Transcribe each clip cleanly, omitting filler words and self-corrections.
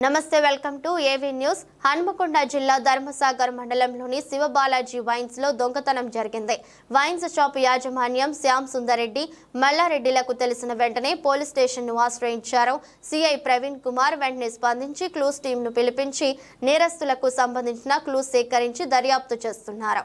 నమస్తే welcome to AV news. Hanamkonda జిల్లా ధర్మసాగర్ మండలంలోని శివబాలాజీ వైన్స్ లో దొంగతనం జరిగింది. వైన్స్ షాప్ యాజమాన్యం శ్యామ్ సుందర్ రెడ్డి, మల్లారెడ్డిలకు తెలిసిన వెంటనే పోలీస్ స్టేషన్ ను ఆశ్రయించారు. సిఐ ప్రవీణ్ కుమార్ వెంటనే స్పందించి క్లూస్ టీమ్ ను పిలిపించి నేరస్తులకు సంబంధించిన క్లూస్ సేకరించి దర్యాప్తు చేస్తున్నారు.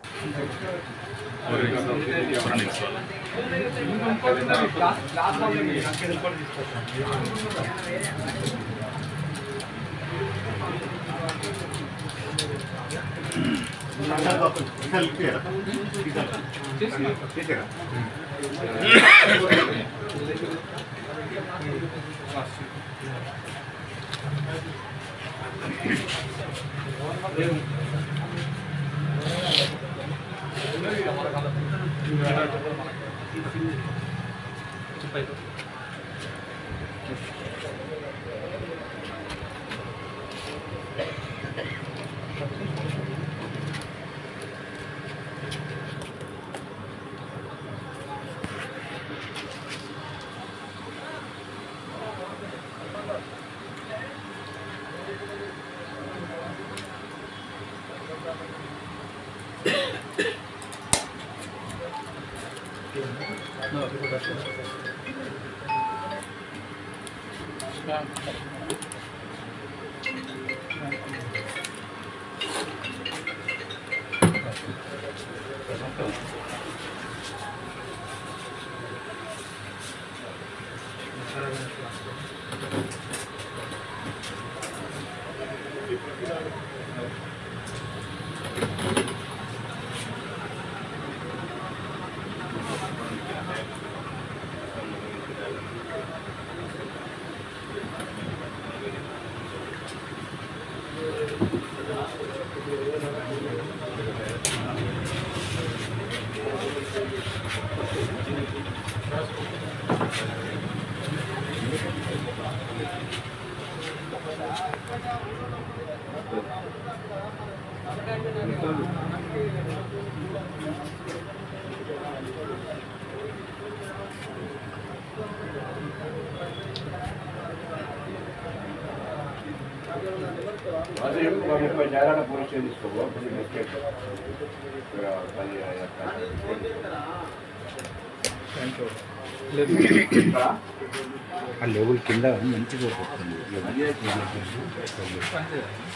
लेवल किंद मंచిగా పోతుంది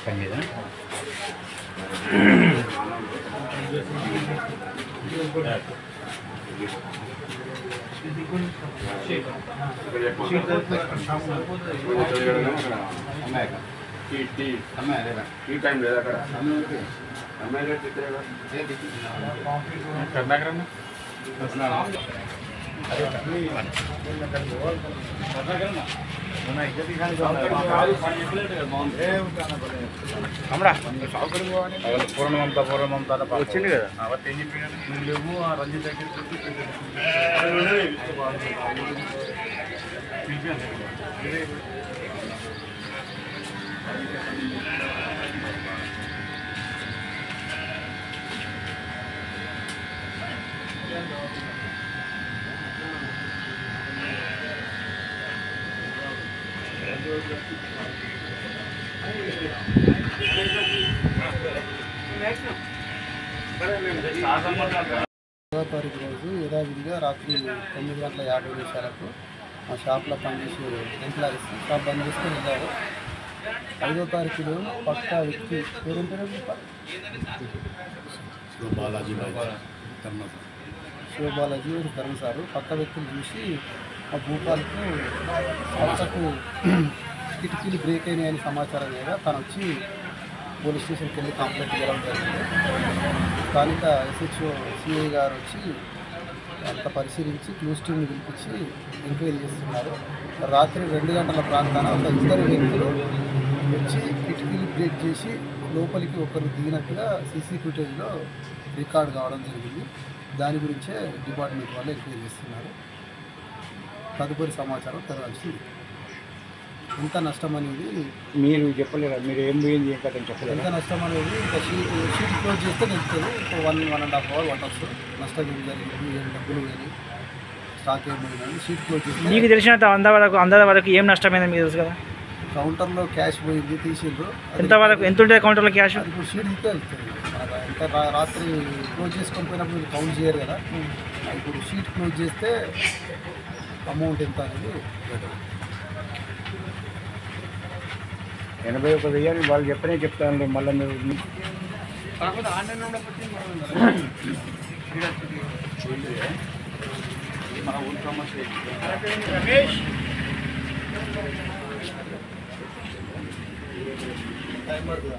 పనిదా ఈ టైం లేదా అక్కడ అమ్మాయి కర్ణాకరణ పూర్ణమంతా వచ్చింది కదా అవన్నీ ఏం చెప్పి నువ్వు లేవు రంజిత్ తారీఖు రోజు యథావిధిగా రాత్రి 9:50 మా షాప్లో పనిచేసే ఎంప్లాయీస్ షాప్ బంద్ చేసుకొని వెళ్ళారు. 5వ తారీఖులో పక్కా వ్యక్తి పేరేంటారు శివబాలాజీ ధర్మసారు పక్క వ్యక్తులు చూసి ఆ భూపాలకు సంస్థకు కిటికీలు బ్రేక్ అయినాయని సమాచారం మీద తను వచ్చి పోలీస్ స్టేషన్కి వెళ్ళి కంప్లైంట్ ఇవ్వడం జరిగింది. స్థానిక ఎస్హెచ్ఓ సిఐ గారు వచ్చి అంత పరిశీలించి క్లూస్ టీమ్ని పిలిపించి ఎంక్వైరీ చేస్తున్నారు. రాత్రి 2 గంటల ప్రాంతాన ఒక ఇద్దరు వ్యక్తులు వచ్చి కిటికీలు బ్రేక్ చేసి లోపలికి ఒకరు దిగినట్టుగా సీసీ ఫుటేజ్లో రికార్డ్ కావడం జరిగింది. దాని గురించే డిపార్ట్మెంట్ వాళ్ళు ఎంక్వైరీ చేస్తున్నారు. తదుపరి సమాచారం తెలవాల్సింది. ఎంత నష్టం అనేది మీరు చెప్పలేరా? మీరు ఏం పోయింది ఏం కథ చెప్పలేరు? ఎంత నష్టం అనేది ఇంకా షీట్ క్లోజ్ చేస్తే తెలుస్తుంది. 1.5 hours పట్టవచ్చు. నష్టం ఏం జరిగింది, ఏం డబ్బులు కానీ స్టాక్ ఏం పోయిందని షీట్ క్లోజ్ చేస్తే మీకు తెలిసినంత అందాల వరకు ఏం నష్టమైందని మీకు తెలుసు కదా? కౌంటర్లో క్యాష్ పోయింది, తీసిండ్రు. ఎంత వాళ్ళకు ఎంత ఉంటుంది కౌంటర్లో క్యాష్? అది ఇప్పుడు షీట్ దిక్కే వెళ్తుంది. మనకు ఎంత రాత్రి క్లోజ్ చేసుకొని పోయినప్పుడు మీరు కౌంట్ చేయరు కదా, ఇప్పుడు షీట్ క్లోజ్ చేస్తే అమౌంట్ ఎంత అనేది 81,000 అని వాళ్ళు చెప్పనే చెప్తాను. మళ్ళీ మీరు కాకపోతే ఆన్లైన్ మన ఊరు సమస్య టైం పడుతుందా?